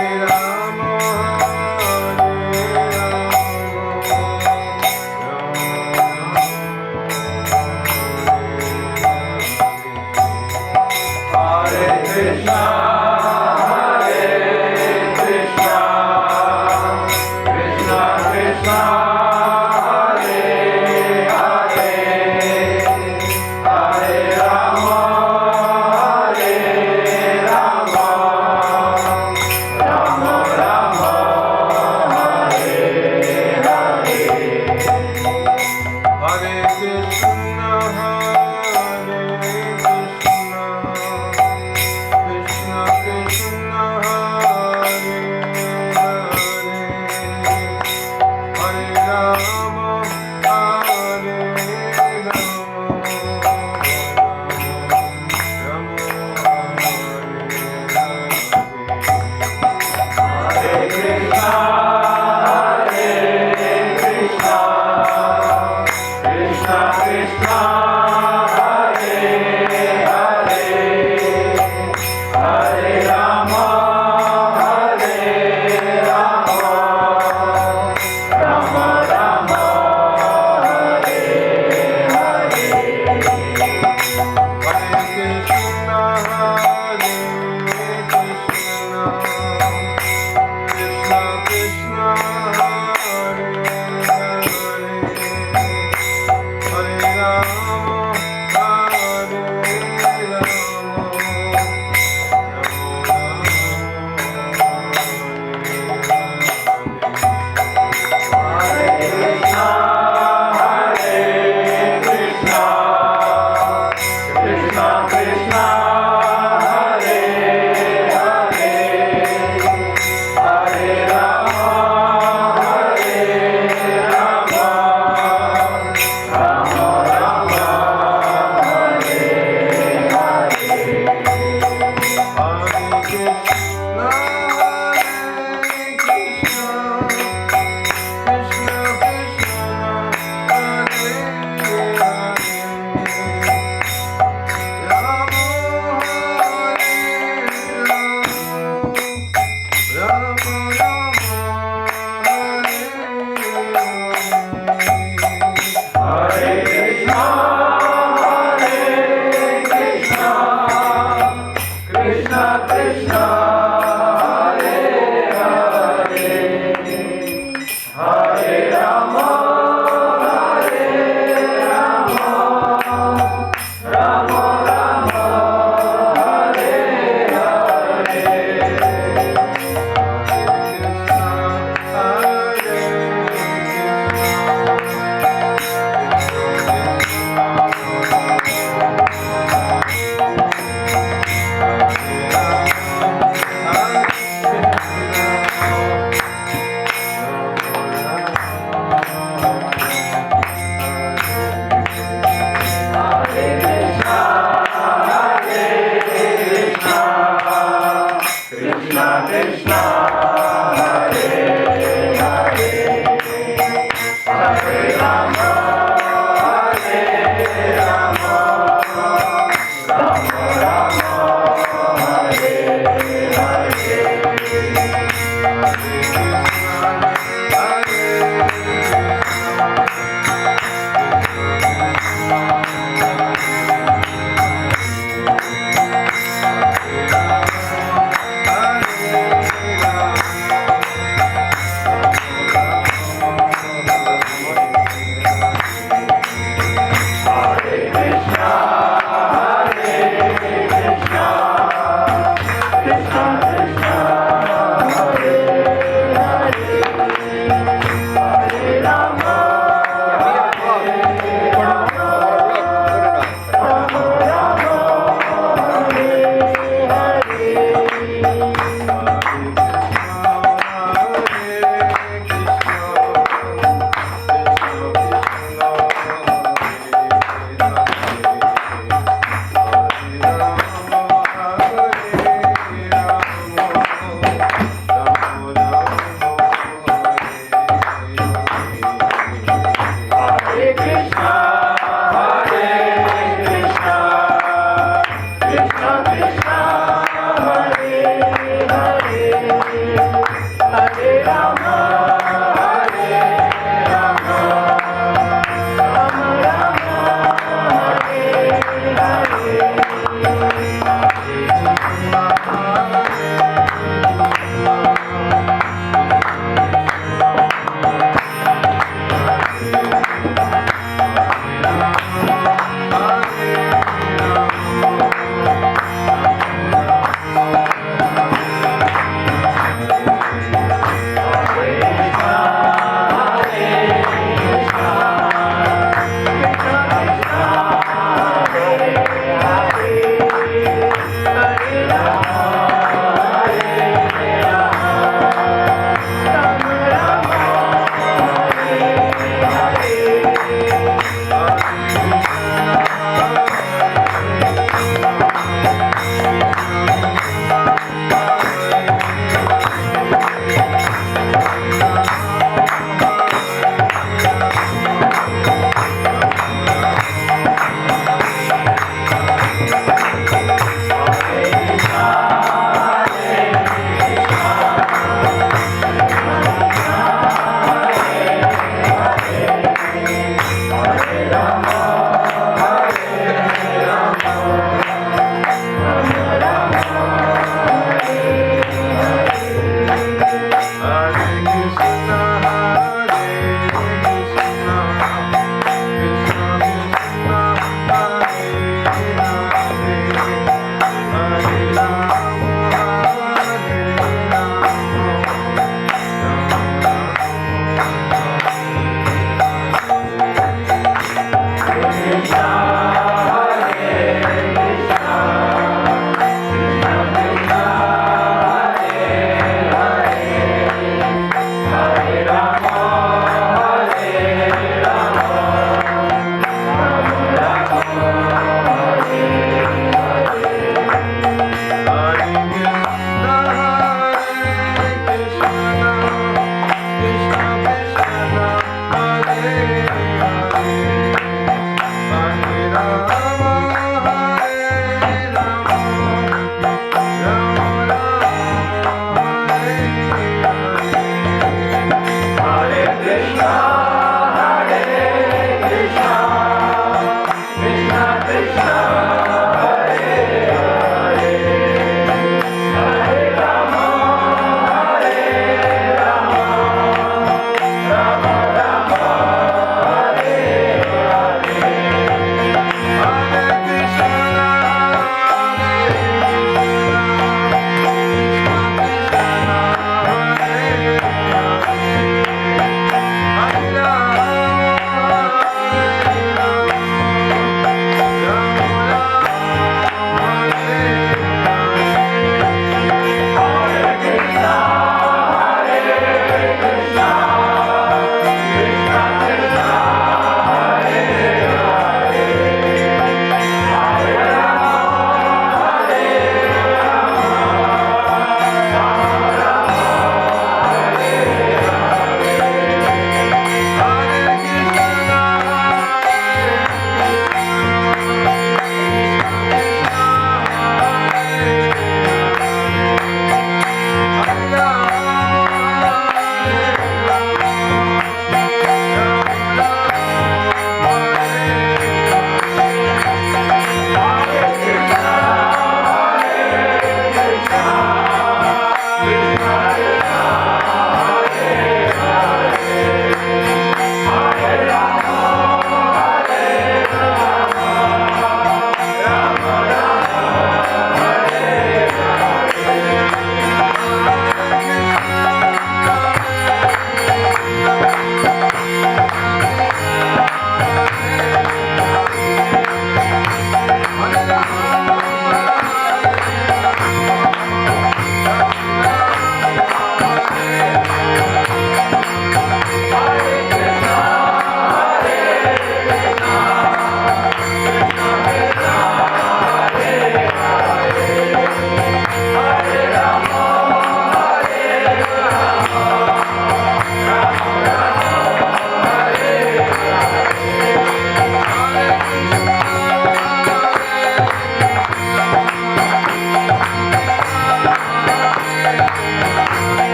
Rama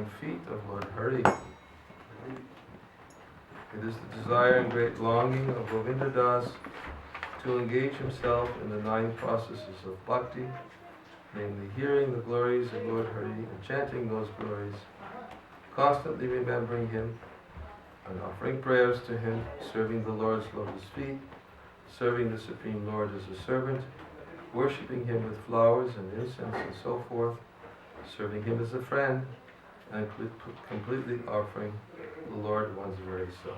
divine feet of Lord Hari. It is the desire and great longing of Govinda Das to engage himself in the 9 processes of bhakti, namely hearing the glories of Lord Hari and chanting those glories, constantly remembering him and offering prayers to him, serving the Lord's lotus feet, serving the Supreme Lord as a servant, worshipping him with flowers and incense and so forth, serving him as a friend, and completely offering the Lord one's very self.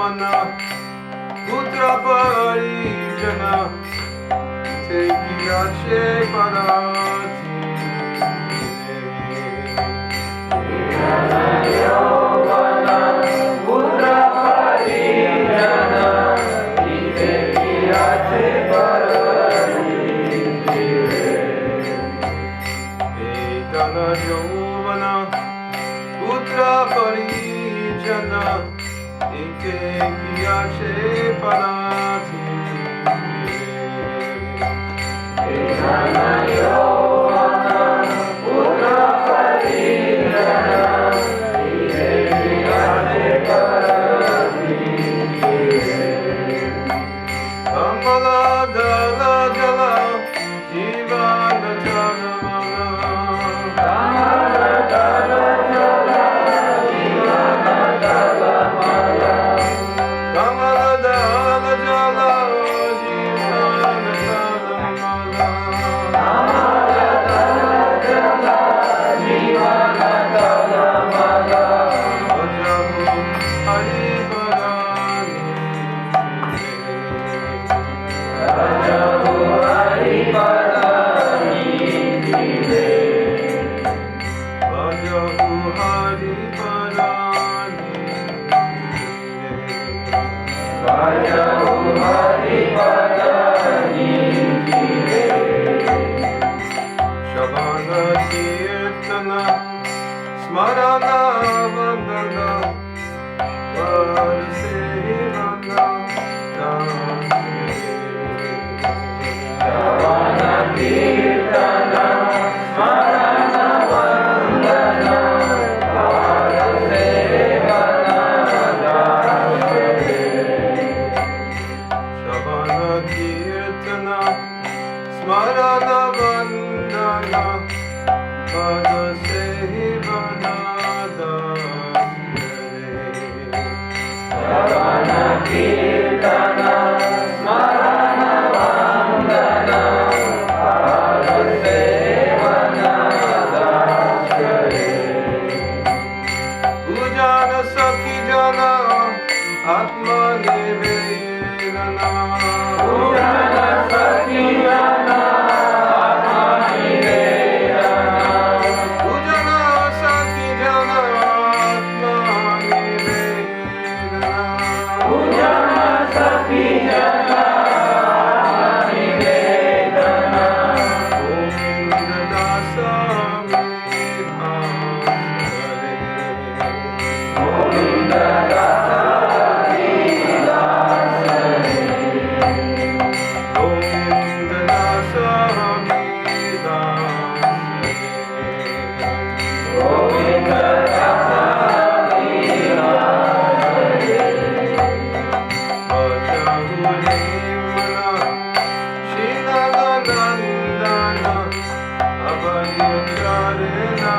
Yovana Putra Parijana Tekiyache Parati Yovana Putra Parijana Tekiyache Parati Etana Yovana Putra Parijana Tekiyache Parati Etana Yovana Putra Parijana Tekiyache Parati Kamala Dala Jala Jivana Jala Kamala Dala Jala Jivana Jala Kamala Dala Jala Jivana Jala Kamala Dala Jala Jivana Jala Ajabu Hari Parani Ajabu Hari Parani Ajabu Hari Parani Ajabu Hari Parani Shabana Kirtana Smarana Vandana Varsevana Shabana Kirtana Smarana Vandana Varsevana Shabana Kirtana Smarana Vandana Varsevana Shabana Kirtana Smarana Vandana Varsevana Pujana Sakhi Jana Atma Nivedana Pujana Sakhi Jana Atma Nivedana Pujana Sakhi Jana Atma Nivedana Pujana Sakhi Jana Atma Nivedana Govinda Dasa Govinda Dasa Govinda Dasa Govinda Dasa Bhajahuremana Shinadandana Abhayacharena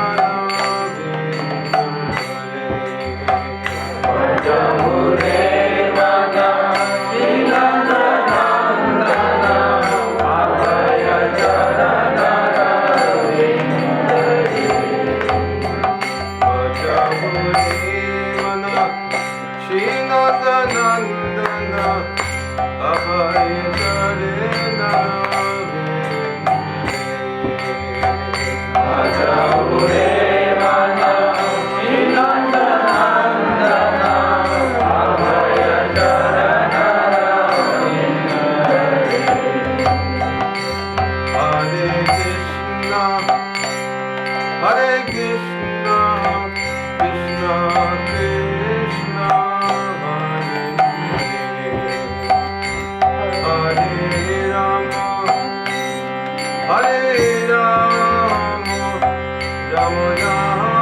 Bhajahuremana Shinadandana Abhayacharena Bhajahuremana Shinadandana Abhayacharena Bhajahuremana Shinadandana Abhayacharena Hare Krishna Hare Krishna Krishna Krishna Hare Rama Hare Rama Rama Rama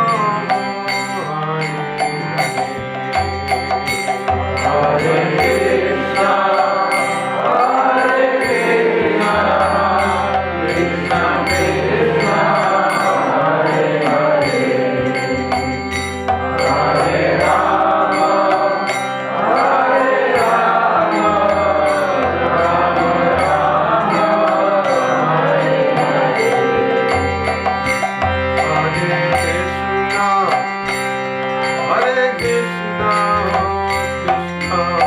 Hare Krishna Hare Krishna Krishna Krishna Hare Hare Hare Rama Hare Rama Rama Rama Hare Hare Krishna Krishna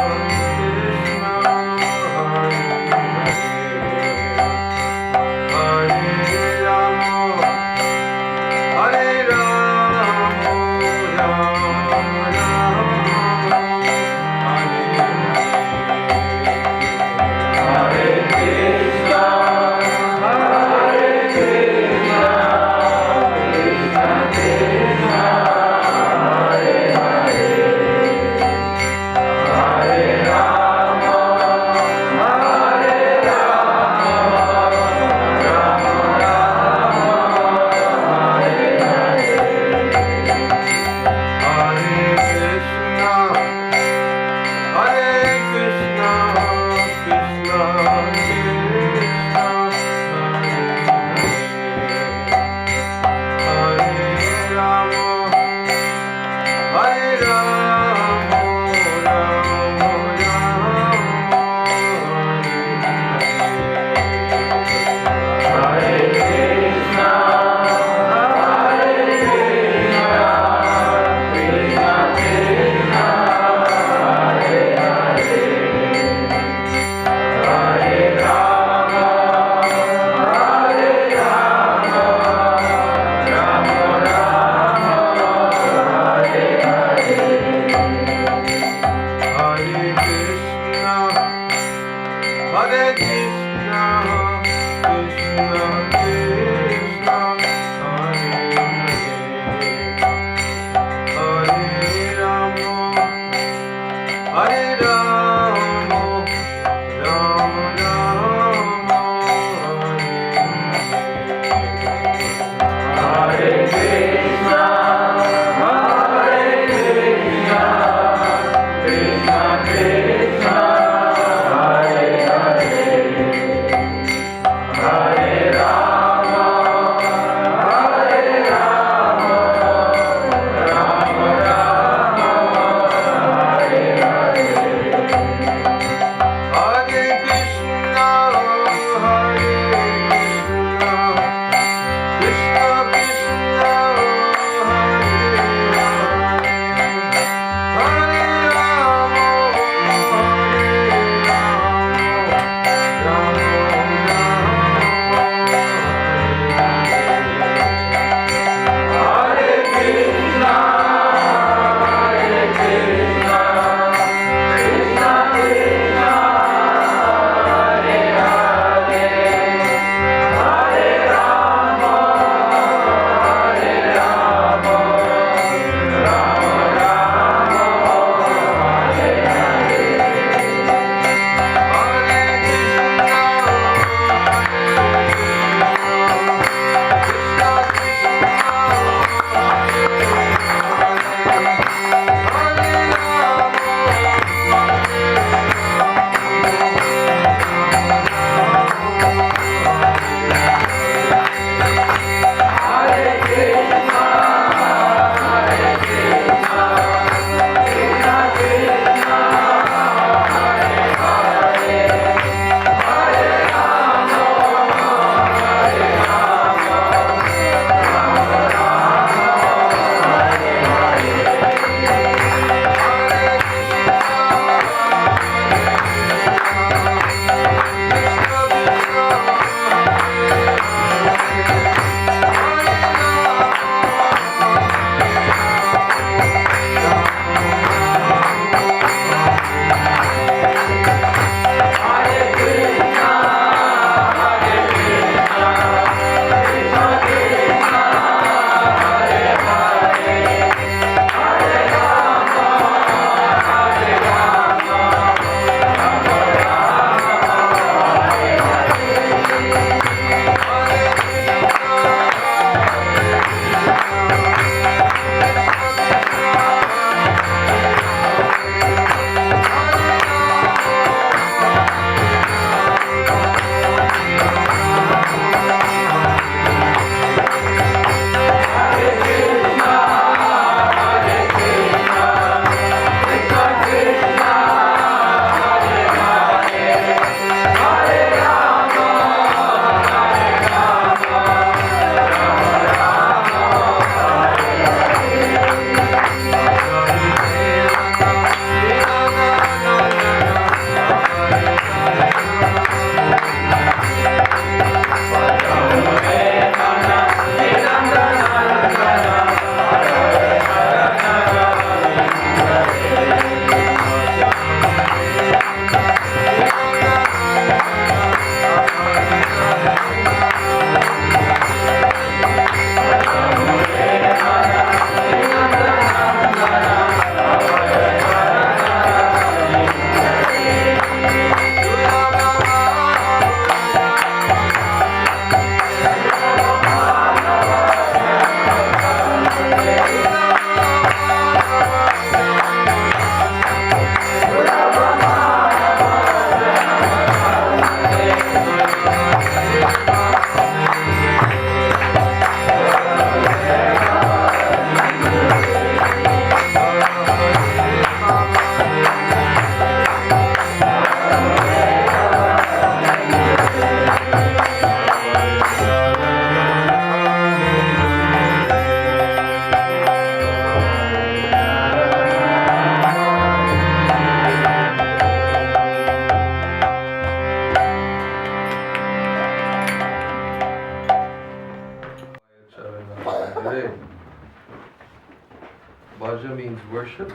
Bhaja means worship,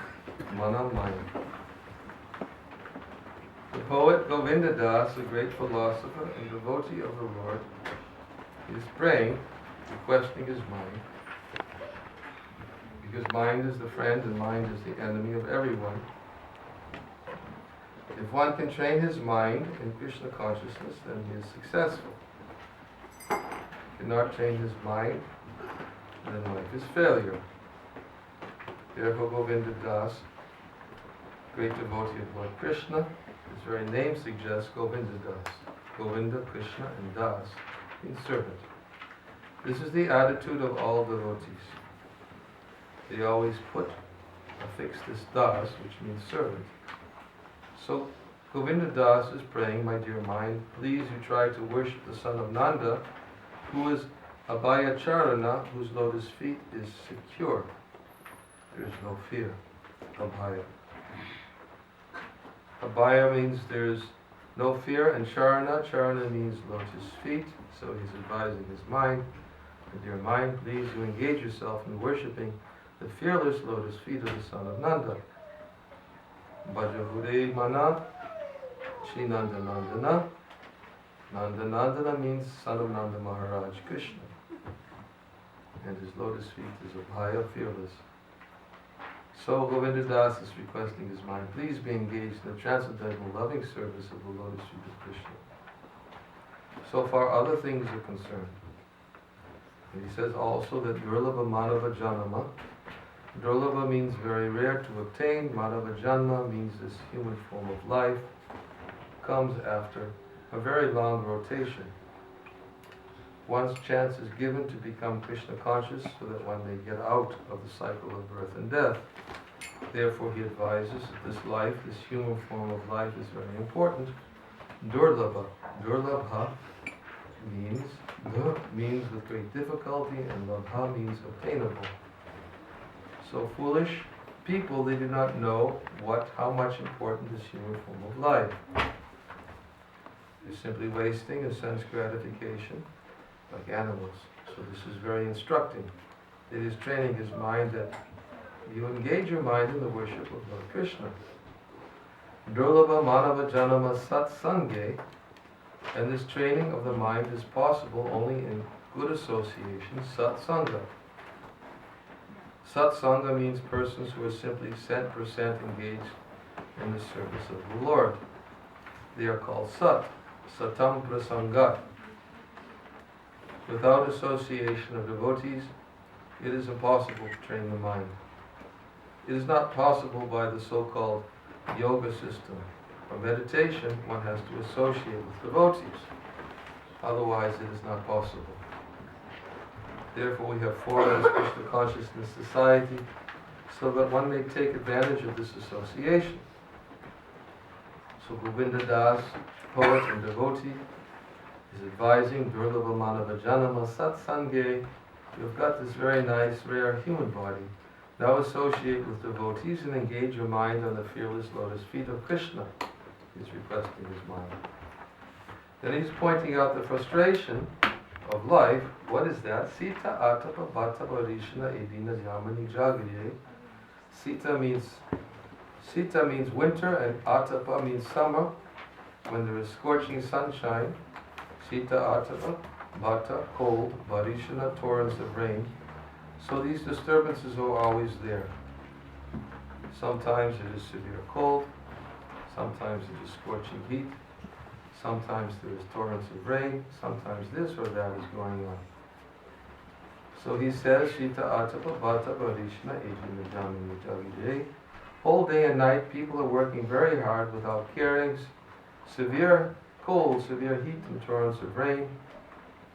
mana mind. poet Govinda Das, a great philosopher and devotee of the Lord, is praying, requesting his mind, because mind is the friend and mind is the enemy of everyone. If one can train his mind in Krishna consciousness, then he is successful. If he cannot train his mind, then life is failure. Therefore Govinda Das, great devotee of Lord Krishna, his very name suggests Govinda Das. Govinda, Krishna, and Das means servant. This is the attitude of all devotees. They always affix this Das, which means servant. So Govinda Das is praying, my dear mind, please you try to worship the son of Nanda, who is Abhaya Charana, whose lotus feet is secure. There is no fear. Abhaya. Abhaya means there is no fear, and Charana means lotus feet. So he's advising his mind, my dear mind, please you engage yourself in worshipping the fearless lotus feet of the son of Nanda. Bhajahure Mana, Shri Nanda Nandana. Nanda Nandana means son of Nanda Maharaj Krishna. And his lotus feet is Abhaya, fearless. So Govinda Das is requesting his mind, please be engaged in the transcendental loving service of the lotus feet of Krishna. So far other things are concerned. And he says also that Durlabha Manava Janama. Durlabha means very rare to obtain. Manava Janma means this human form of life comes after a very long rotation. One's chance is given to become Krishna conscious so that one may get out of the cycle of birth and death. Therefore he advises that this life, this human form of life is very important. Durlabha. Durlabha means with great difficulty, and labha means obtainable. So foolish people, they do not know how much important this human form of life. They're simply wasting a sense gratification like animals. So this is very instructing. It is training his mind that you engage your mind in the worship of Lord Krishna. Durlabha Manava Janama Satsange, and this training of the mind is possible only in good association, satsanga. Satsanga means persons who are simply 100% engaged in the service of the Lord. They are called sat, satam prasanga. Without association of devotees, it is impossible to train the mind. It is not possible by the so-called yoga system. For meditation, one has to associate with devotees. Otherwise, it is not possible. Therefore, we have formed this Krishna Consciousness Society so that one may take advantage of this association. So Govinda Das, poet and devotee, is advising Durlabha Manava Janama Satsange. You've got this very nice, rare human body. Now associate with devotees and engage your mind on the fearless lotus feet of Krishna. He's requesting his mind. Then he's pointing out the frustration of life. What is that? Sita atapa bhata varishna edina yamani jagriye. Sita means winter, and atapa means summer, when there is scorching sunshine. Sita atapa, bhata, cold, varishna, torrents of rain. So these disturbances are always there. Sometimes it is severe cold, sometimes it is scorching heat, sometimes there is torrents of rain, sometimes this or that is going on. So he says, Shita atapa bhata varishna ejina jamini jagide. Whole day and night people are working very hard without caring. Severe cold, severe heat and torrents of rain.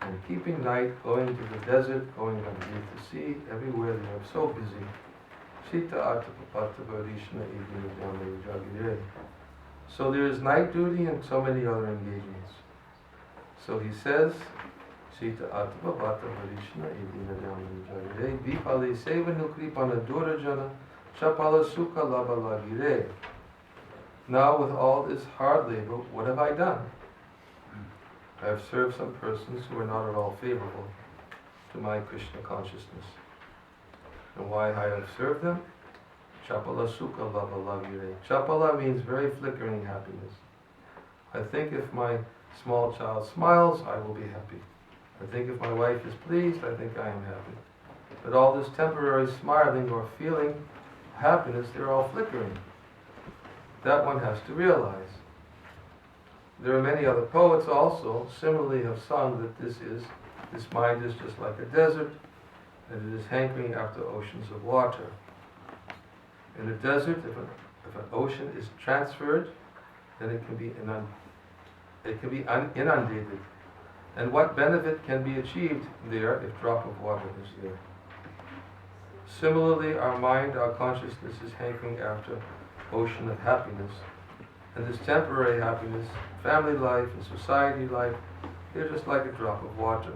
And keeping night, going to the desert, going underneath the sea, everywhere they are so busy. Shita atapa bhata varishna ejina jamini jagide. So there is night duty and so many other engagements. So he says, Sita atapa bhata varishna edina jamani jagire vipale seva nukripana durajana chapala sukha laba lagire. Now with all this hard labor, what have I done? I have served some persons who are not at all favorable to my Krishna consciousness. And why I have served them? Chapala sukha laba lagire. Chapala means very flickering happiness. I think if my small child smiles, I will be happy. I think if my wife is pleased, I think I am happy. But all this temporary smiling or feeling happiness, they're all flickering. That one has to realize. There are many other poets also similarly have sung that this mind is just like a desert, and it is hankering after oceans of water. In a desert, if an ocean is transferred, then it can be inundated. And what benefit can be achieved there if drop of water is there? Similarly, our mind, our consciousness is hankering after ocean of happiness. And this temporary happiness, family life and society life, they're just like a drop of water.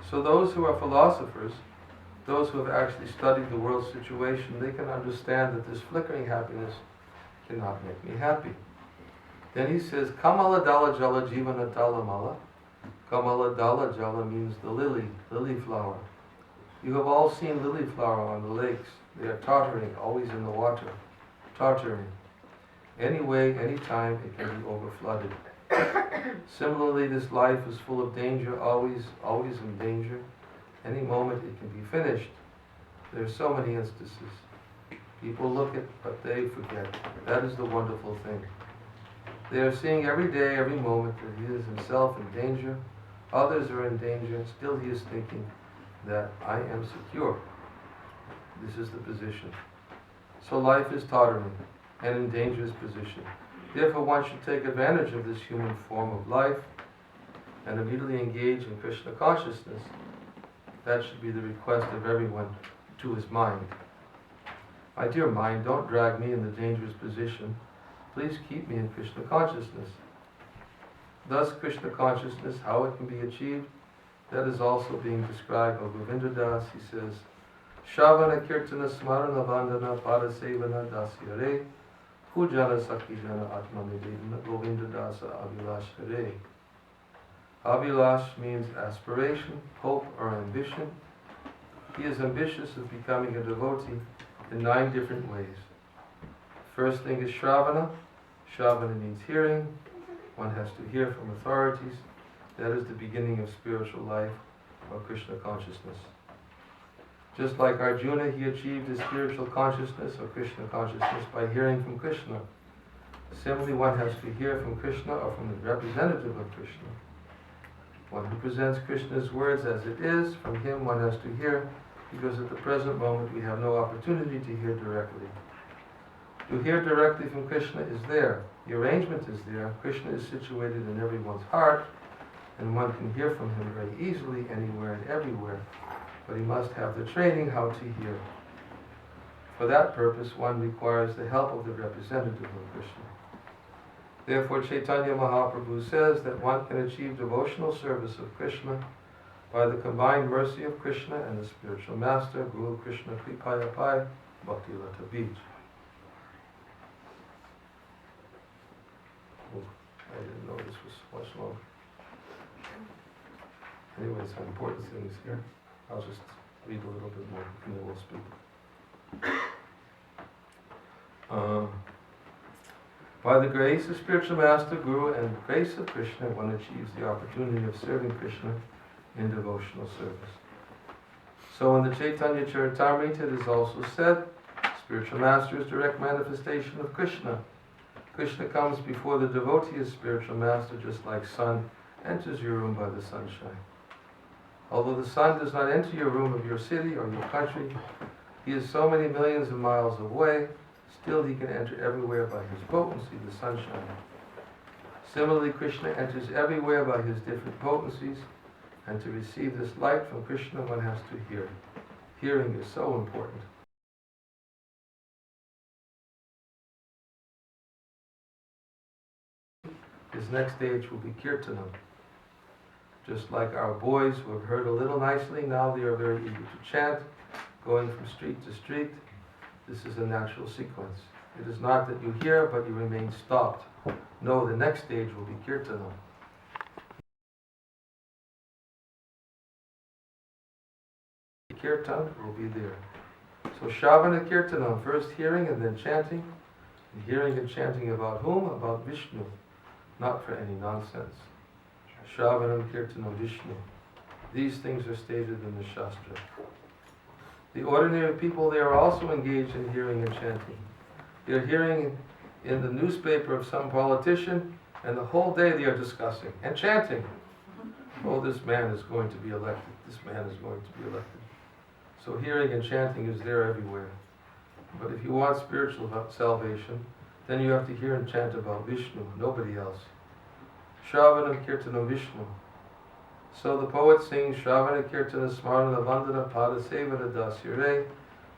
So those who are philosophers, those who have actually studied the world situation, they can understand that this flickering happiness cannot make me happy. Then he says, Kamala Dala Jala Jivana Dala Mala. Kamala Dala Jala means the lily flower. You have all seen lily flower on the lakes. They are tottering, always in the water, tottering. Anyway, anytime, it can be overflooded. Similarly, this life is full of danger, always in danger. Any moment it can be finished. There are so many instances. People look at, but they forget. That is the wonderful thing. They are seeing every day, every moment that he is himself in danger. Others are in danger. Still he is thinking that I am secure. This is the position. So life is tottering and in dangerous position. Therefore one should take advantage of this human form of life and immediately engage in Krishna consciousness. That should be the request of everyone to his mind. My dear mind, don't drag me in the dangerous position. Please keep me in Krishna consciousness. Thus Krishna consciousness, how it can be achieved, that is also being described by Govinda Das. He says, Shavana Kirtana Smarana Vandana Padasevana Dasyare Pujana Sakijana Atmanidina Govinda Dasa Abhilash Hare. Abhilash means aspiration, hope, or ambition. He is ambitious of becoming a devotee in 9 different ways. First thing is Shravana. Shravana means hearing. One has to hear from authorities. That is the beginning of spiritual life or Krishna consciousness. Just like Arjuna, he achieved his spiritual consciousness or Krishna consciousness by hearing from Krishna. Similarly, one has to hear from Krishna or from the representative of Krishna. One who presents Krishna's words as it is, from him one has to hear, because at the present moment we have no opportunity to hear directly. To hear directly from Krishna is there. The arrangement is there. Krishna is situated in everyone's heart, and one can hear from him very easily, anywhere and everywhere. But he must have the training how to hear. For that purpose, one requires the help of the representative of Krishna. Therefore, Chaitanya Mahaprabhu says that one can achieve devotional service of Krishna by the combined mercy of Krishna and the spiritual master, Guru Krishna Kripaya Pai, Bhakti Lata Beach. I didn't know this was much longer. Anyway, some important things here. I'll just read a little bit more and then we'll speak. By the grace of spiritual master, Guru, and the grace of Krishna, one achieves the opportunity of serving Krishna in devotional service. So in the Chaitanya Charitamrita it is also said, spiritual master is direct manifestation of Krishna. Krishna comes before the devotee as spiritual master, just like sun enters your room by the sunshine. Although the sun does not enter your room of your city or your country, he is so many millions of miles away, still he can enter everywhere by his potency, the sunshine. Similarly, Krishna enters everywhere by his different potencies, and to receive this light from Krishna one has to hear. Hearing is so important. His next stage will be Kirtanam. Just like our boys who have heard a little nicely, now they are very eager to chant, going from street to street. This is a natural sequence. It is not that you hear, but you remain stopped. No, the next stage will be Kirtanam. Kirtan will be there. So Shravana Kirtanam, first hearing and then chanting. And hearing and chanting about whom? About Vishnu. not for any nonsense. Shravanam Kirtanam Vishnu. These things are stated in the Shastra. The ordinary people, they are also engaged in hearing and chanting. They are hearing in the newspaper of some politician, and the whole day they are discussing and chanting. Oh, this man is going to be elected. This man is going to be elected. So hearing and chanting is there everywhere. But if you want spiritual salvation, then you have to hear and chant about Vishnu, nobody else. Shravanam Kirtanam Vishnu. So the poet sings Shravana Kirtana Smarana Vandana Pada Sevana Dasyare.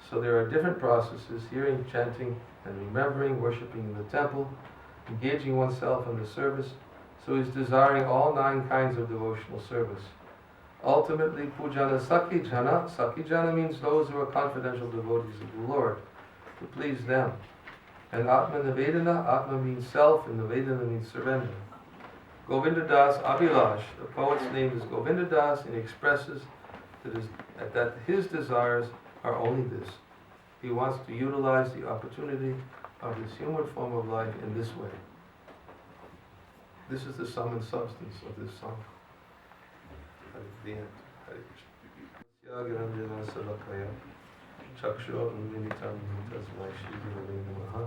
So there are different processes, hearing, chanting, and remembering, worshipping in the temple, engaging oneself in the service. So he's desiring all 9 kinds of devotional service. Ultimately, Pujana Sakijana. Sakijana means those who are confidential devotees of the Lord, to please them. And Atma Nivedana, Atma means self, and Nivedana means surrender. Govinda Das Abhilash, the poet's name is Govinda Das, and he expresses that his desires are only this. He wants to utilize the opportunity of this human form of life in this way. This is the sum and substance of this song. The end. Hare Krishna. Niranjana Swami. Chakshu Unmilitam Tasmai Shri Gurave Namaha.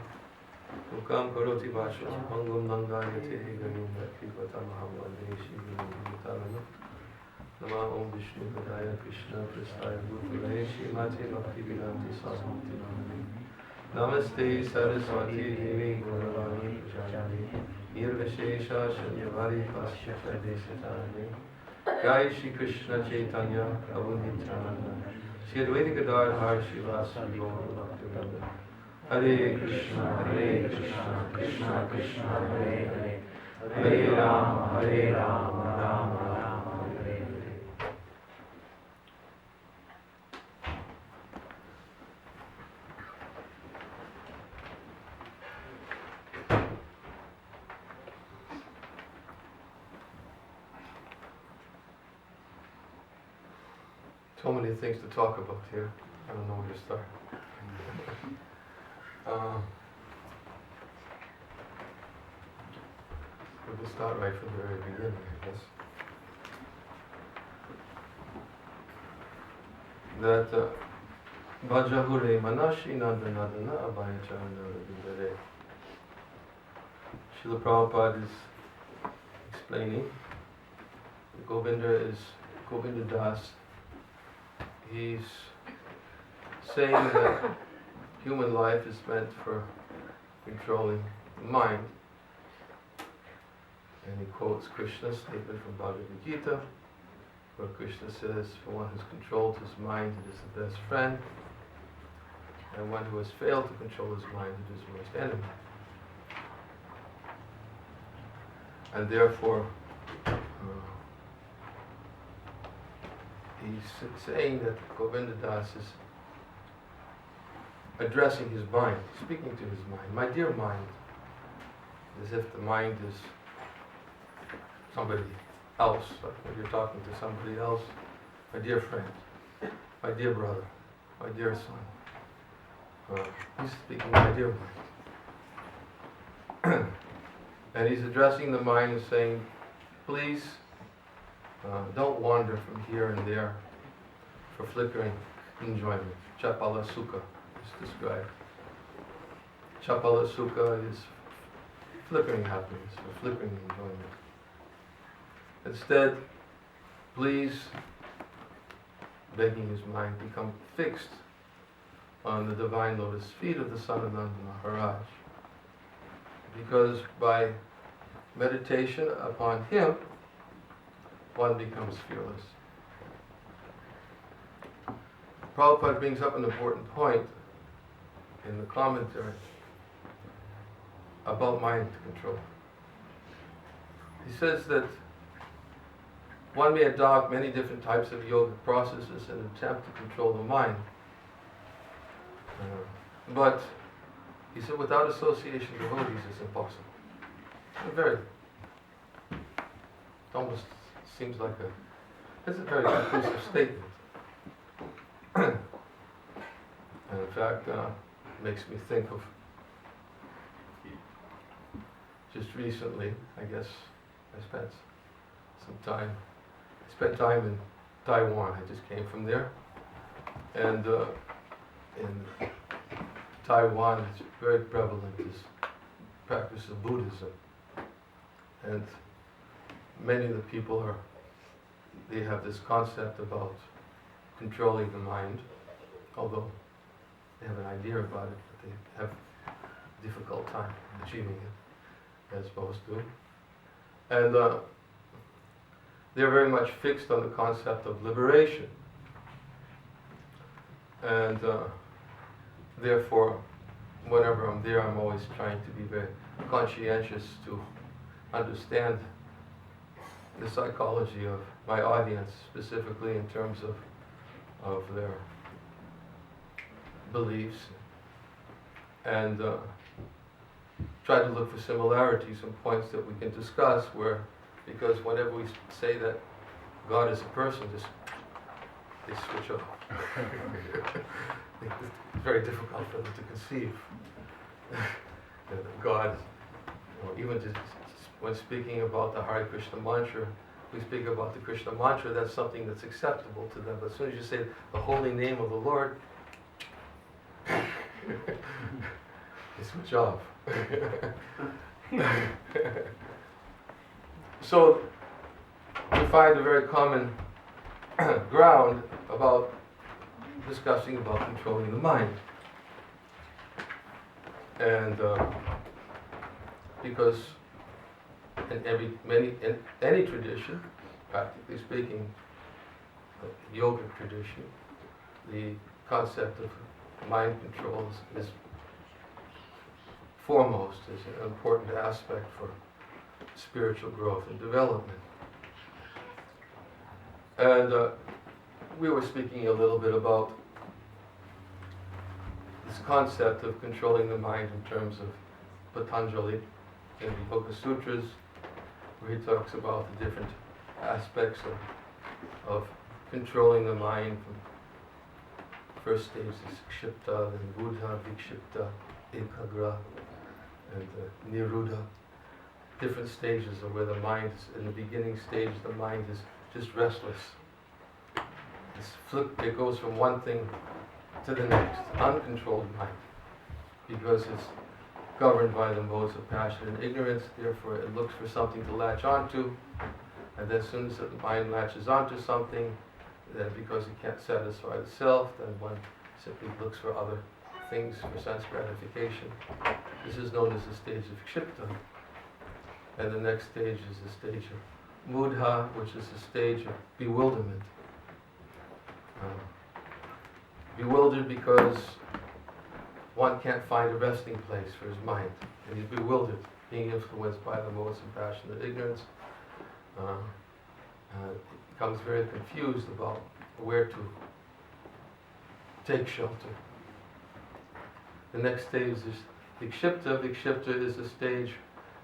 Mukam Karoti Vasha Mangam Nangayate Gavinda Kripatam Hamvande Shri Gurave Nama Om Vishnu Padaya Krishna Prasthaya Bhutale Shri Mate Bhakti Vedanta Sarvati Namani Namaste Saraswati Devi Gauravani Pujani Nirvishesha Shanyavari Pasya Pradeshatani Jai Shri Krishna Chaitanya Prabhu Nityananda Shri Advaita Gadadhar Shivasari Gaura Bhaktivinoda Hare Krishna Krishna Krishna Hare Hare Hare Rama Rama Rama Hare Hare. So many things to talk about here. I don't know where to start. We'll just start right from the very beginning, I guess. That Vajahure Manashi Nandanadana Abhayacharana Vindare. Srila Prabhupada is explaining Govinda Das. He's saying that human life is meant for controlling the mind. And he quotes Krishna's statement from Bhagavad Gita, where Krishna says, for one who's controlled his mind, it is the best friend, and one who has failed to control his mind, it is the worst enemy. And therefore, he's saying that Govinda Das is addressing his mind, speaking to his mind. My dear mind, as if the mind is somebody else, like when you're talking to somebody else. My dear friend, my dear brother, my dear son. He's speaking my dear mind. And he's addressing the mind and saying, please don't wander from here and there for flickering enjoyment. Chapala Sukha is described. Chapala Sukha is flickering happiness or flickering enjoyment. Instead, please, begging his mind, become fixed on the divine lotus feet of the son of Nanda Maharaj. Because by meditation upon him, one becomes fearless. Prabhupada brings up an important point in the commentary about mind control. He says that one may adopt many different types of yoga processes in an attempt to control the mind. But he said without association with devotees it's impossible. It almost seems like it's a very conclusive statement. And in fact, makes me think of just recently, I guess, I spent time in Taiwan. I just came from there. And in Taiwan, it's very prevalent, this practice of Buddhism. And many of the people they have this concept about controlling the mind, although they have an idea about it, but they have a difficult time achieving it, as most do. And they're very much fixed on the concept of liberation. And therefore, whenever I'm there, I'm always trying to be very conscientious to understand the psychology of my audience, specifically in terms of their beliefs, and try to look for similarities and points that we can discuss because whenever we say that God is a person, they switch off. It's very difficult for them to conceive that God, even just when speaking about the Hare Krishna mantra, we speak about the Krishna mantra, that's something that's acceptable to them. But as soon as you say the holy name of the Lord, they switch off. So we find a very common ground about discussing about controlling the mind. And because in any tradition, practically speaking, the yogic tradition, the concept of mind control is foremost, is an important aspect for spiritual growth and development. And we were speaking a little bit about this concept of controlling the mind in terms of Patanjali in the Yoga Sutras, where he talks about the different aspects of controlling the mind. From first stage is Kshipta, then Buddha, Vikshipta, Ekagra, and Niruddha. Different stages of where the mind is, in the beginning stage, the mind is just restless. It goes from one thing to the next, uncontrolled mind, because it's governed by the modes of passion and ignorance. Therefore, it looks for something to latch onto, and then as soon as the mind latches onto something, then because it can't satisfy the self, then one simply looks for other things for sense gratification. This is known as the stage of Kshipta. And the next stage is the stage of Mudha, which is the stage of bewilderment. Bewildered because one can't find a resting place for his mind. And he's bewildered, being influenced by the modes of passion and ignorance. Becomes very confused about where to take shelter. The next stage is Vikshipta. Vikshipta is a stage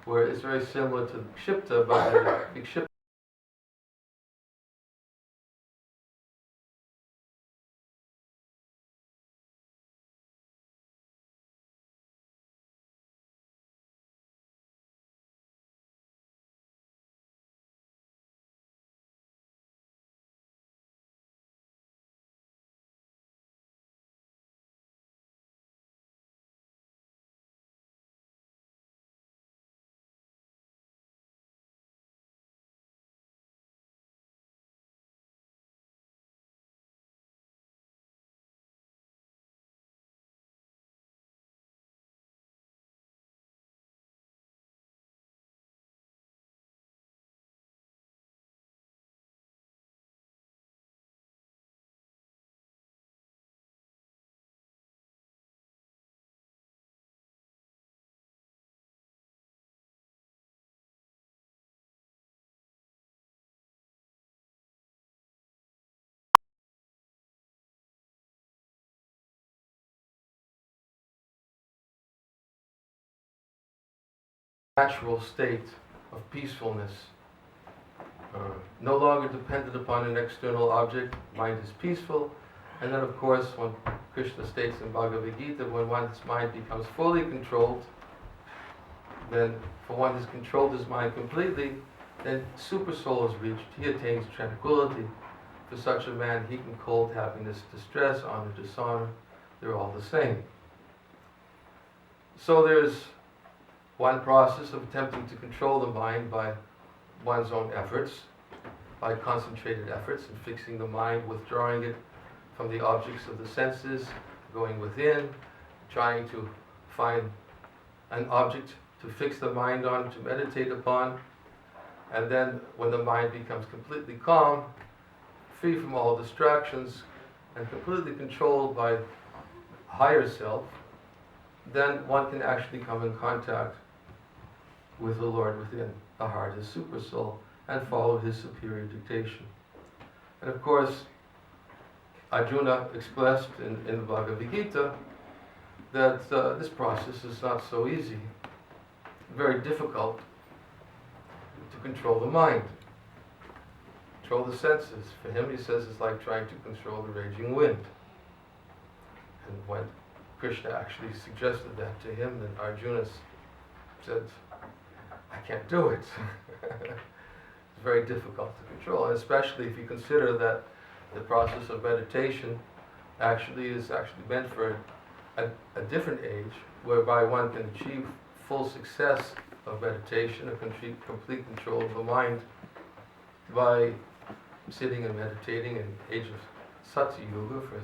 where it's very similar to Kshipta, but Vikshipta natural state of peacefulness, no longer dependent upon an external object. Mind is peaceful. And then, of course, when Krishna states in Bhagavad Gita, when one's mind becomes fully controlled, then for one who's controlled his mind completely, then super soul is reached. He attains tranquility. For such a man, heat and cold, happiness, distress, honor, dishonor, they're all the same. So there's one process of attempting to control the mind by one's own efforts, by concentrated efforts and fixing the mind, withdrawing it from the objects of the senses, going within, trying to find an object to fix the mind on, to meditate upon. And then when the mind becomes completely calm, free from all distractions, and completely controlled by higher self, then one can actually come in contact with the Lord within the heart, his super soul, and follow his superior dictation. And of course, Arjuna expressed in the Bhagavad Gita that this process is not so easy, very difficult to control the mind, control the senses. For him, he says, it's like trying to control the raging wind. And when Krishna actually suggested that to him, then Arjuna said, I can't do it. It's very difficult to control, and especially if you consider that the process of meditation is meant for a different age, whereby one can achieve full success of meditation, a complete control of the mind, by sitting and meditating in the age of Satya Yuga for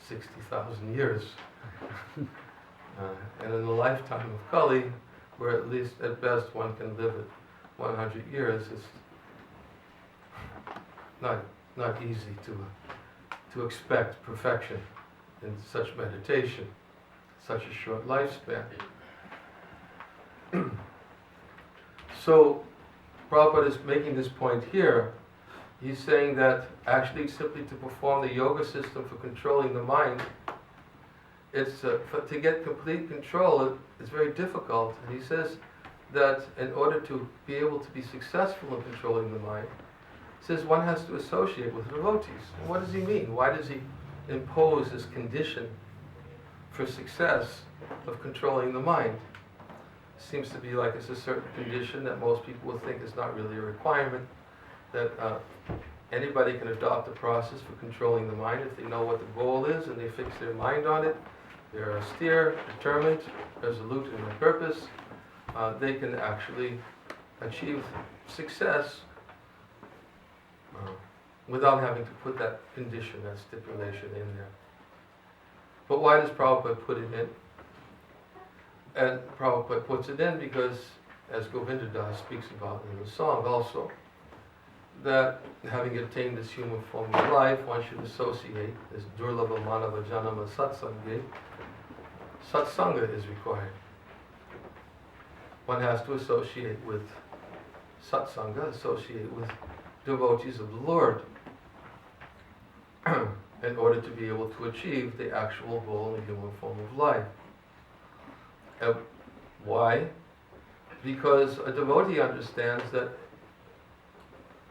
60,000 years. And in the lifetime of Kali, where at least at best one can live at 100 years, it's not easy to expect perfection in such meditation, such a short lifespan. So Prabhupada is making this point here. He's saying that actually simply to perform the yoga system for controlling the mind, it's to get complete control, it's very difficult. And he says that in order to be able to be successful in controlling the mind, he says one has to associate with devotees. And what does he mean? Why does he impose this condition for success of controlling the mind? Seems to be like it's a certain condition that most people would think is not really a requirement, that anybody can adopt a process for controlling the mind if they know what the goal is and they fix their mind on it. They're austere, determined, resolute in their purpose. They can actually achieve success without having to put that condition, that stipulation in there. But why does Prabhupada put it in? And Prabhupada puts it in because, as Govinda Das speaks about in the song also, that having attained this human form of life, one should associate this Durlabha Manava Janama Satsanga. Satsanga is required. One has to associate with Satsanga, associate with devotees of the Lord, in order to be able to achieve the actual goal in the human form of life. And why? Because a devotee understands that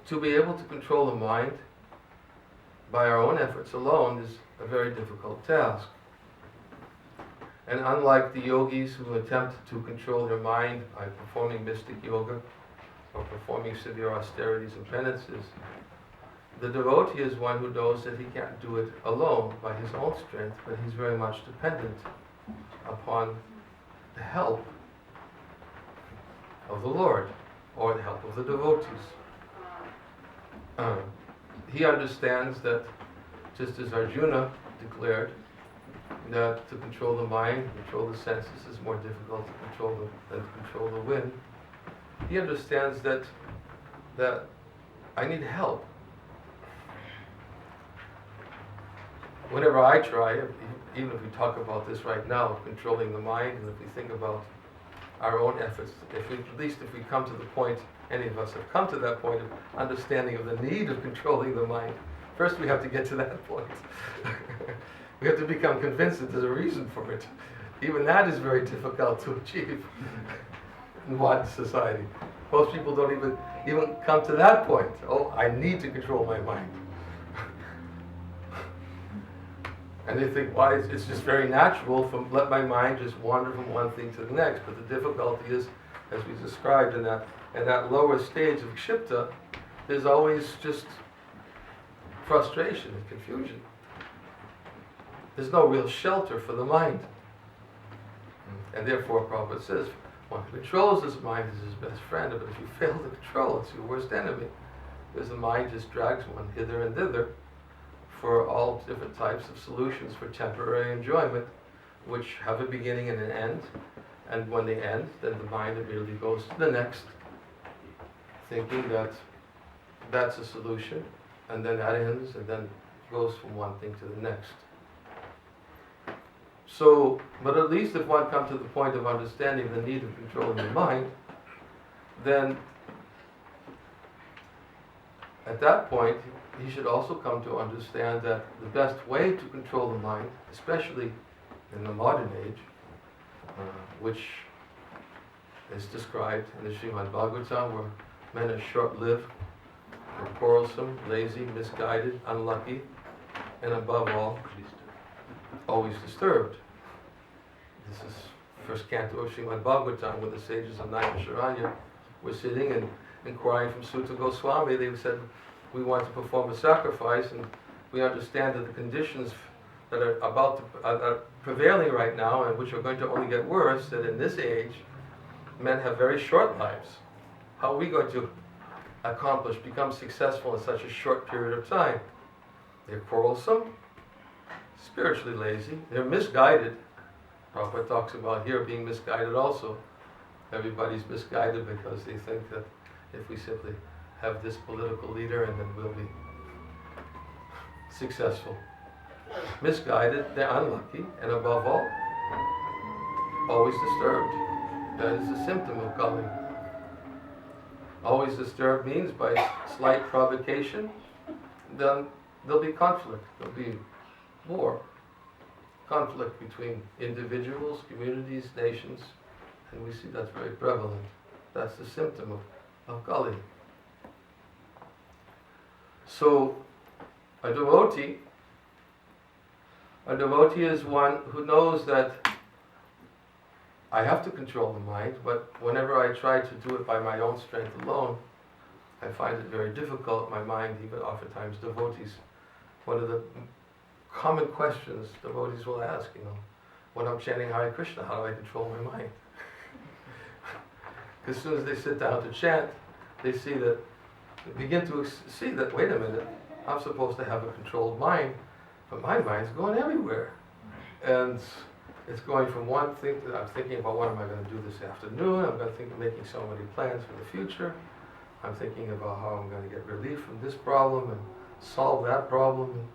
to be able to control the mind by our own efforts alone is a very difficult task. And unlike the yogis who attempt to control their mind by performing mystic yoga or performing severe austerities and penances, the devotee is one who knows that he can't do it alone by his own strength, but he's very much dependent upon the help of the Lord or the help of the devotees. He understands that, just as Arjuna declared, that to control the mind, control the senses is more difficult to control than to control the wind. He understands that I need help. Whenever I try, even if we talk about this right now, controlling the mind, and if we think about our own efforts, at least if we come to the point, any of us have come to that point of understanding of the need of controlling the mind, first we have to get to that point. We have to become convinced that there's a reason for it. Even that is very difficult to achieve in modern society. Most people don't even come to that point. Oh, I need to control my mind. And they think, why? It's just very natural let my mind just wander from one thing to the next. But the difficulty is as we described in that lower stage of kshipta, there's always just frustration and confusion. There's no real shelter for the mind. And therefore, Prabhupada says, one who controls his mind is his best friend, but if you fail to control, it's your worst enemy. Because the mind just drags one hither and thither for all different types of solutions for temporary enjoyment, which have a beginning and an end. And when they end, then the mind immediately goes to the next, thinking that that's a solution, and then that ends, and then goes from one thing to the next. So, but at least if one comes to the point of understanding the need of controlling the mind, then at that point, he should also come to understand that the best way to control the mind, especially in the modern age, which is described in the Srimad Bhagavatam, where men are short-lived, are quarrelsome, lazy, misguided, unlucky, and above all, always disturbed. This is first canto of Srimad Bhagavatam, where the sages of Naimisharanya were sitting and inquiring from Sutta Goswami. They said, we want to perform a sacrifice, and we understand that the conditions that are prevailing right now, and which are going to only get worse, that in this age, men have very short lives. How are we going to become successful in such a short period of time? They're quarrelsome, spiritually lazy, they're misguided. Prabhupada talks about here being misguided also. Everybody's misguided because they think that if we simply have this political leader and then we'll be successful. Misguided, they're unlucky, and above all, always disturbed. That is a symptom of Kali. Always disturbed means by slight provocation, then there'll be conflict, there'll be war. Conflict between individuals, communities, nations, and we see that's very prevalent. That's the symptom of Kali. So, a devotee is one who knows that I have to control the mind, but whenever I try to do it by my own strength alone, I find it very difficult. My mind, even oftentimes devotees, one of the common questions devotees will ask, when I'm chanting Hare Krishna, how do I control my mind? As soon as they sit down to chant, they begin to see that, wait a minute, I'm supposed to have a controlled mind, but my mind's going everywhere. And it's going from one thing to, I'm thinking about what am I going to do this afternoon, I'm going to think of making so many plans for the future, I'm thinking about how I'm going to get relief from this problem and solve that problem.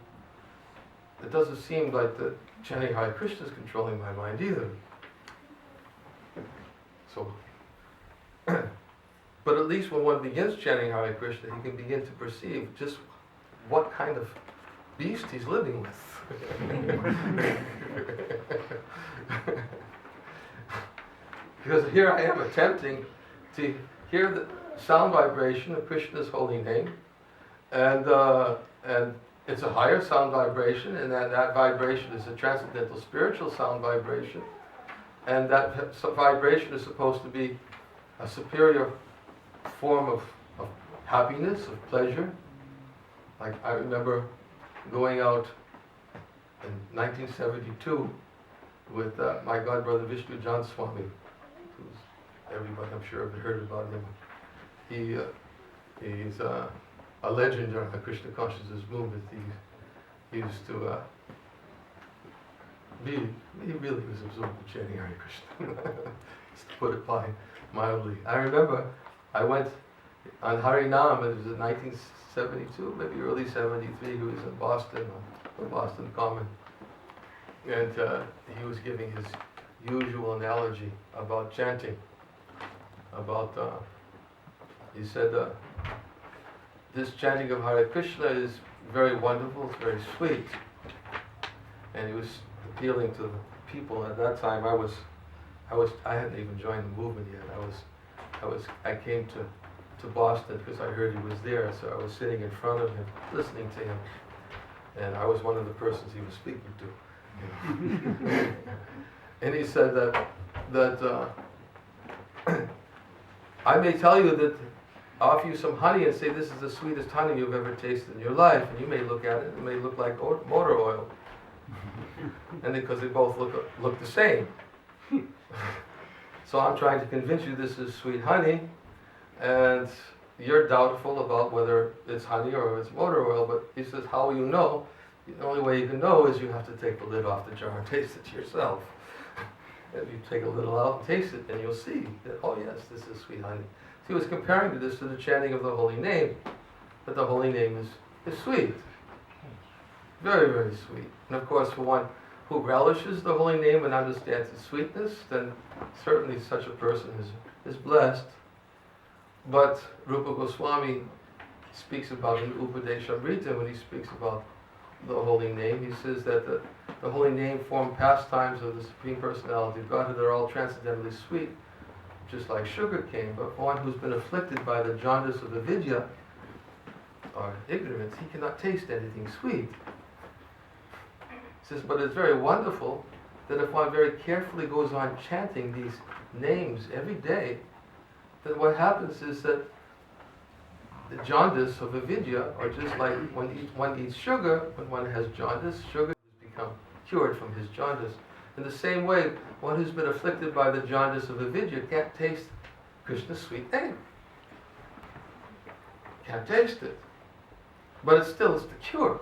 It doesn't seem like the chanting Hare Krishna is controlling my mind either. So, but at least when one begins chanting Hare Krishna, he can begin to perceive just what kind of beast he's living with. Because here I am attempting to hear the sound vibration of Krishna's holy name, and it's a higher sound vibration, and that vibration is a transcendental spiritual sound vibration, and that vibration is supposed to be a superior form of happiness, of pleasure. Like I remember going out in 1972 with my godbrother Vishnu Jan Swami, who's everybody I'm sure have heard about him. He's a legend on the Krishna consciousness movement. He used to he really was absorbed in chanting Hare Krishna, just to put it mildly. I remember I went on Harinam, it was in 1972, maybe early 73, he was in Boston, on the Boston Common, and he was giving his usual analogy about chanting, he said, this chanting of Hare Krishna is very wonderful, it's very sweet. And he was appealing to the people. At that time I hadn't even joined the movement yet. I came to Boston because I heard he was there, so I was sitting in front of him, listening to him. And I was one of the persons he was speaking to. And he said that I may tell you that, offer you some honey and say this is the sweetest honey you've ever tasted in your life, and you may look at it, it may look like motor oil. And because they both look the same. So I'm trying to convince you this is sweet honey, and you're doubtful about whether it's honey or it's motor oil, but he says, how will you know? The only way you can know is you have to take the lid off the jar and taste it yourself. If you take a little out and taste it, then you'll see that, oh yes, this is sweet honey. So he was comparing this to the chanting of the holy name, that the holy name is sweet. Very, very sweet. And of course, for one who relishes the holy name and understands its sweetness, then certainly such a person is blessed. But Rupa Goswami speaks about in Upadeshamrita, when he speaks about the holy name, he says that the holy name form pastimes of the Supreme Personality of Godhead are all transcendently sweet, just like sugar cane. But for one who's been afflicted by the jaundice of avidya, or ignorance, he cannot taste anything sweet. He says, but it's very wonderful that if one very carefully goes on chanting these names every day, then what happens is that the jaundice of avidya, or just like when one eats sugar, when one has jaundice, sugar has become cured from his jaundice. In the same way, one who's been afflicted by the jaundice of avidya can't taste Krishna's sweet name. Can't taste it. But it's the cure.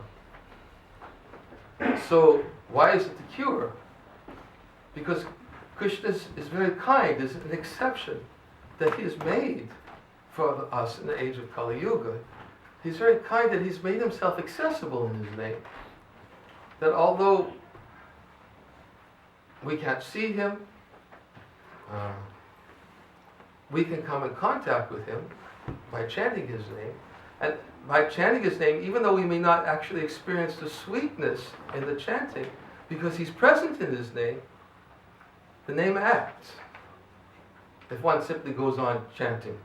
So, why is it the cure? Because Krishna is very kind. There's an exception that he has made for us in the age of Kali Yuga. He's very kind that he's made himself accessible in his name. That although we can't see him, we can come in contact with him by chanting his name. And by chanting his name, even though we may not actually experience the sweetness in the chanting, because he's present in his name, the name acts. If one simply goes on chanting,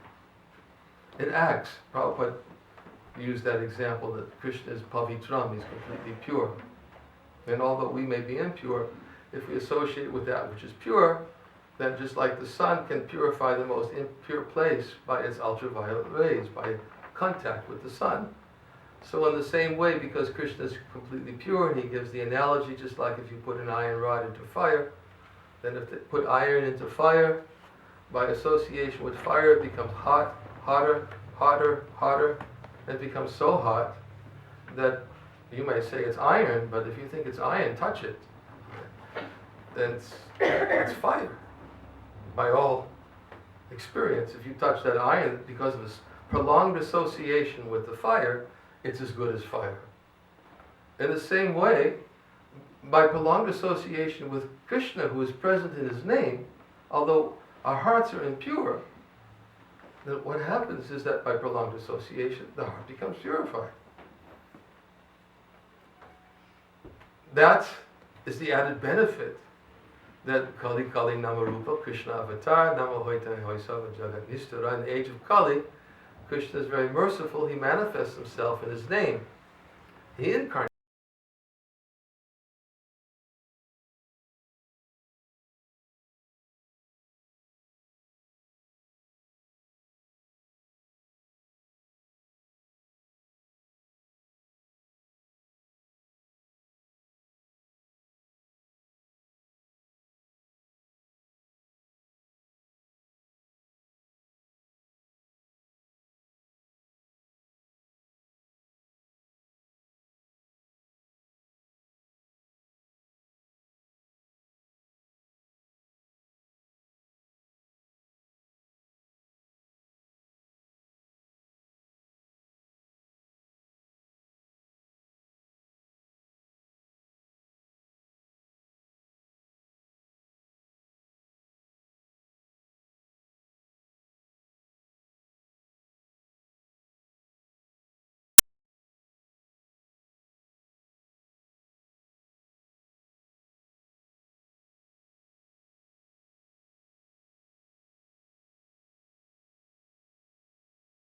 it acts. Prabhupada used that example that Krishna is pavitram, he's completely pure. And although we may be impure, if we associate with that which is pure, then just like the sun can purify the most impure place by its ultraviolet rays, by contact with the sun. So in the same way, because Krishna is completely pure, and he gives the analogy, just like if you put an iron rod into fire, then if they put iron into fire, by association with fire, it becomes hot, hotter, hotter, hotter. It becomes so hot that you may say it's iron, but if you think it's iron, touch it. Then it's fire. By all experience, if you touch that iron, because of its prolonged association with the fire, it's as good as fire. In the same way, by prolonged association with Krishna, who is present in his name, although our hearts are impure, then what happens is that by prolonged association, the heart becomes purified. That is the added benefit that Kali Kali Namarupa, Krishna Avatar, Nama Hoita Hoisava Jagat Nishtara. In the age of Kali, Krishna is very merciful. He manifests himself in his name. He incarnates.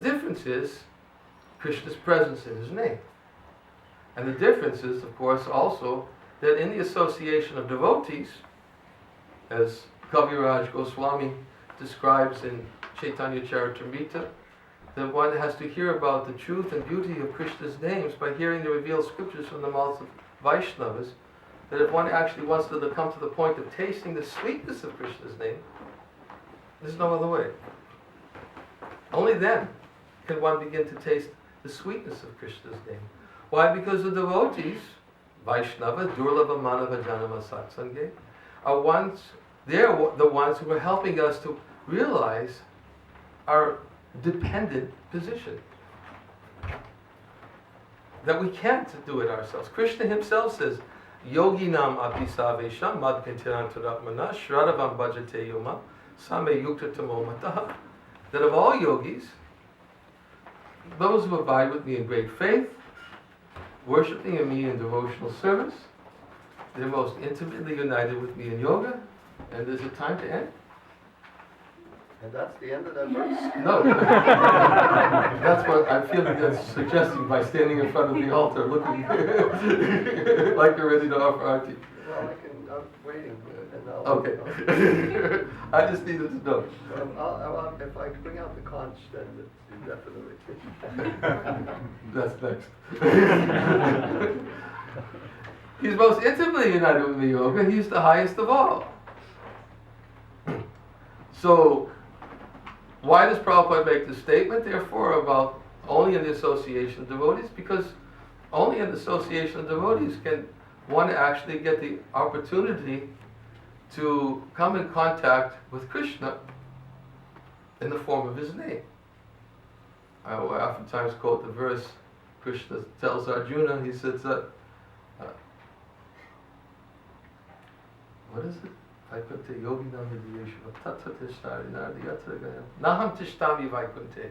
The difference is Krishna's presence in his name. And the difference is, of course, also that in the association of devotees, as Kaviraj Goswami describes in Chaitanya Charitamrita, that one has to hear about the truth and beauty of Krishna's names by hearing the revealed scriptures from the mouths of Vaishnavas, that if one actually wants to come to the point of tasting the sweetness of Krishna's name, there's no other way. Only then can one begin to taste the sweetness of Krishna's name. Why? Because the devotees, Vaishnava, Durlava Manava Janama Satsange, are they're the ones who are helping us to realize our dependent position. That we can't do it ourselves. Krishna himself says, Yoginam api savesham madkintirantaratmana shradavam bhajate yoma same yukta tamo mataha. That of all yogis, those who abide with me in great faith, worshipping me in devotional service, they're most intimately united with me in yoga, and there's a time to end. And that's the end of that verse? No. That's what I'm feeling that's suggesting by standing in front of the altar looking like you're ready to offer arti. Well, I'm waiting. And Okay. I just needed to know. If I bring out the conch, then it's definitely. That's next. He's most intimately united with me, yoga. He's the highest of all. So, why does Prabhupada make this statement, therefore, about only in the association of devotees? Because only in the association of devotees can one actually get the opportunity to come in contact with Krishna in the form of his name. I oftentimes quote the verse Krishna tells Arjuna. He says that, what is it? Vaikunte yoginam hidiyeshva tatra tishtari nardi yatra gayam naham tishtami vaikunte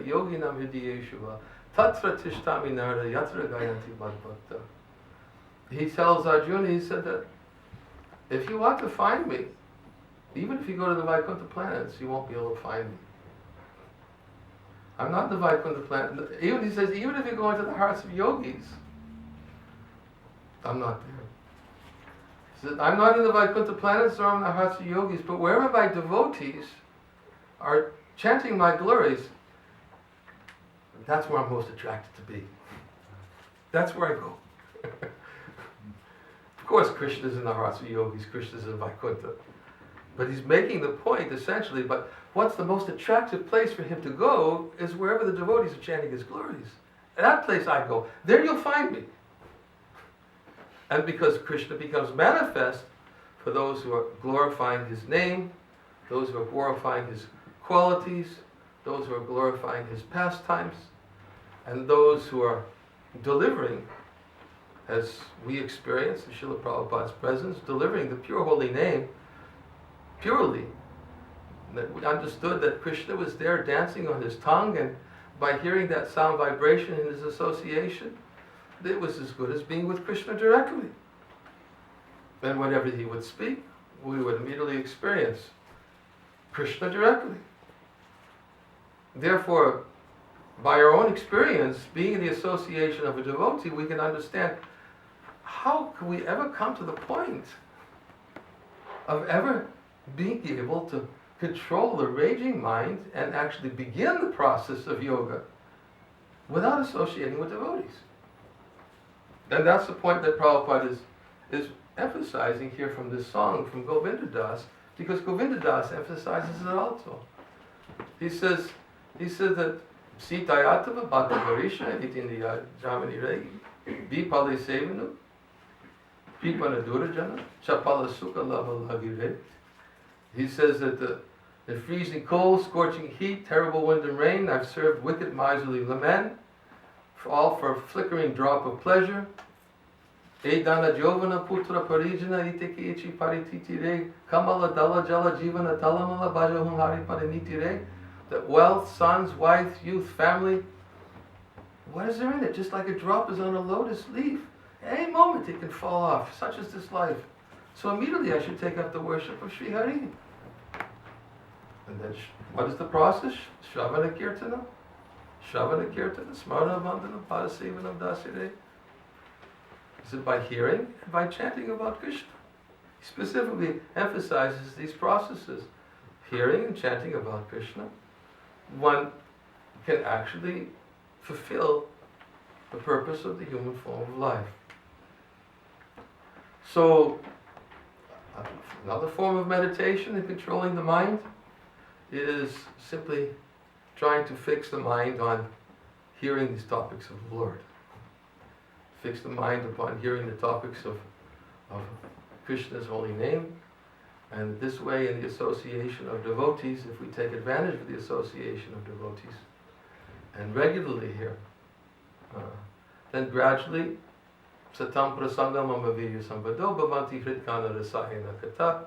yoginam hidiyeshva tatra tishtami nardi yatra gayanti madbhakta. He tells Arjuna, he said that if you want to find me, even if you go to the Vaikuntha planets, you won't be able to find me. I'm not the Vaikuntha planet. He says, even if you go into the hearts of yogis, I'm not there. He says, I'm not in the Vaikuntha planets or in the hearts of yogis, but wherever my devotees are chanting my glories, that's where I'm most attracted to be. That's where I go. Of course, Krishna is in the hearts of yogis, Krishna is in Vaikuntha. But he's making the point, essentially, but what's the most attractive place for him to go is wherever the devotees are chanting his glories. And that place I go. There you'll find me. And because Krishna becomes manifest for those who are glorifying his name, those who are glorifying his qualities, those who are glorifying his pastimes, and those who are delivering, as we experience in Srila Prabhupada's presence, delivering the pure holy name purely. That we understood that Krishna was there dancing on his tongue, and by hearing that sound vibration in his association, it was as good as being with Krishna directly. And whenever he would speak, we would immediately experience Krishna directly. Therefore, by our own experience, being in the association of a devotee, we can understand how can we ever come to the point of ever being able to control the raging mind and actually begin the process of yoga without associating with devotees. And that's the point that Prabhupada is emphasizing here from this song from Govinda Das, because Govinda Das emphasizes it also. He says that Sitayatava Bhakta Varisha Itindiya Jamani Regi Vipale Sevanu Pipana Durajana Chapala Sukha Lava Lagire. He says that in freezing cold, scorching heat, terrible wind and rain, I've served wicked miserly men, all for a flickering drop of pleasure. Edana Jovana Putra Parijana Iteki Ichi Parititire Kamala Dala Jala Jivana Talamala Bajahum Hari Parinitire. That wealth, sons, wife, youth, family, what is there in it? Just like a drop is on a lotus leaf. At any moment it can fall off, such is this life. So immediately I should take up the worship of Sri Hari. And then, what is the process? Shravana Kirtana. Shravana Kirtana, Smarana Vandana, Padasevanam Dasire. Is it by hearing and by chanting about Krishna? He specifically emphasizes these processes. hearing and chanting about Krishna, one can actually fulfill the purpose of the human form of life. So, another form of meditation in controlling the mind is simply trying to fix the mind on hearing these topics of the Lord. Fix the mind upon hearing the topics of Krishna's holy name. And this way, in the association of devotees, if we take advantage of the association of devotees and regularly hear, then gradually, satam prasangam amaviyu sambado bhavanti hritkana rasayana kata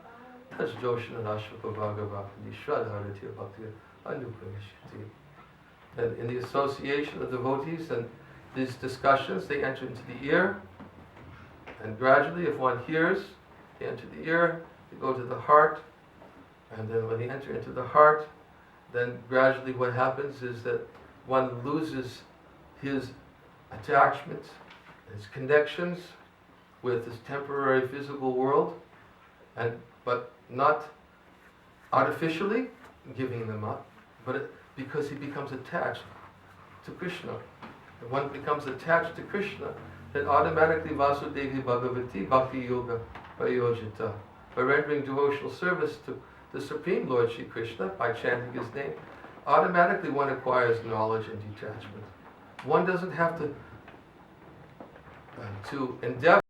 taj joshana rashvaka bhagavati shradharitya bhakti anupramishati. And in the association of devotees and these discussions, they enter into the ear, and gradually, if one hears, they enter the ear, they go to the heart, and then when they enter into the heart, then gradually what happens is that one loses his attachments, his connections with this temporary physical world, but not artificially giving them up, but because he becomes attached to Krishna. If one becomes attached to Krishna, then automatically Vasudevi Bhagavati Bhakti Yoga Prayojita, by rendering devotional service to the Supreme Lord Shri Krishna, by chanting his name, automatically one acquires knowledge and detachment. One doesn't have to endeavor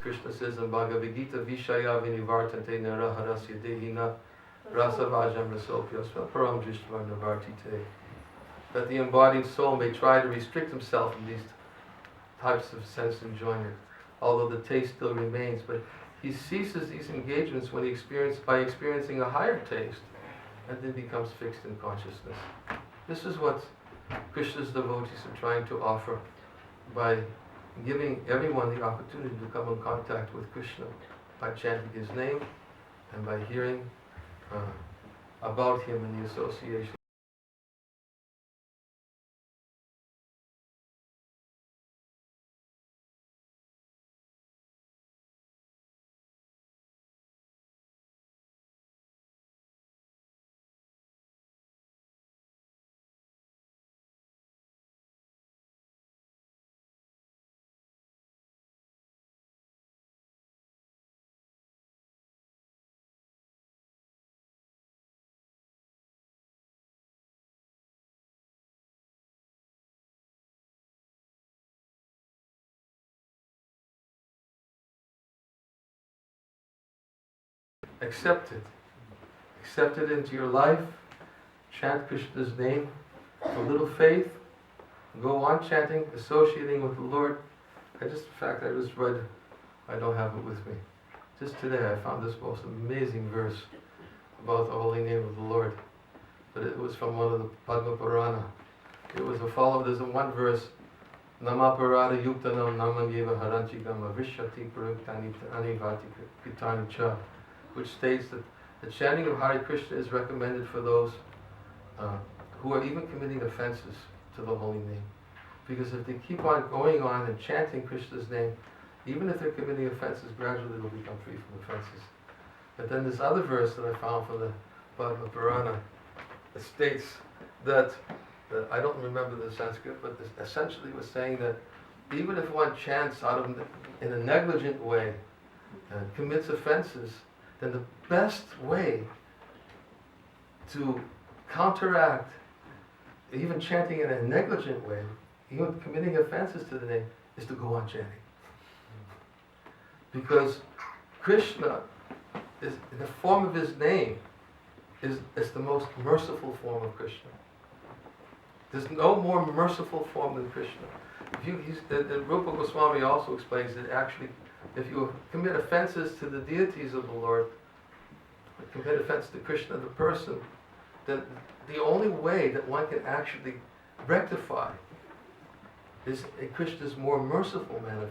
Krishna says in Bhagavad Gita, Vishaya vinivartante naraharasya dehina rasavajam rasopyasva param jishva navartite. That the embodied soul may try to restrict himself from these types of sense enjoyment, although the taste still remains. But he ceases these engagements when by experiencing a higher taste, and then becomes fixed in consciousness. This is what Krishna's devotees are trying to offer by giving everyone the opportunity to come in contact with Krishna by chanting his name and by hearing about him in the association. Accept it. Accept it into your life. Chant Krishna's name. A little faith. Go on chanting, associating with the Lord. I just read, I don't have it with me. Just today I found this most amazing verse about the holy name of the Lord. But it was from one of the Padma Purana. It was there's a one verse, Namaparada yuktanam namanyeva haranchigam avishati purutani anivati kitani cha, which states that the chanting of Hare Krishna is recommended for those who are even committing offenses to the holy name. Because if they keep on going on and chanting Krishna's name, even if they're committing offenses, gradually they'll become free from offenses. But then this other verse that I found from the Padma Purana, it states that I don't remember the Sanskrit, but essentially was saying that even if one chants in a negligent way and commits offenses, then the best way to counteract even chanting in a negligent way, even committing offenses to the name, is to go on chanting. Because Krishna is, in the form of his name, is the most merciful form of Krishna. There's no more merciful form than Krishna. Rupa Goswami also explains that actually, if you commit offenses to the deities of the Lord, commit offense to Krishna, the person, then the only way that one can actually rectify is Krishna's more merciful manifestation.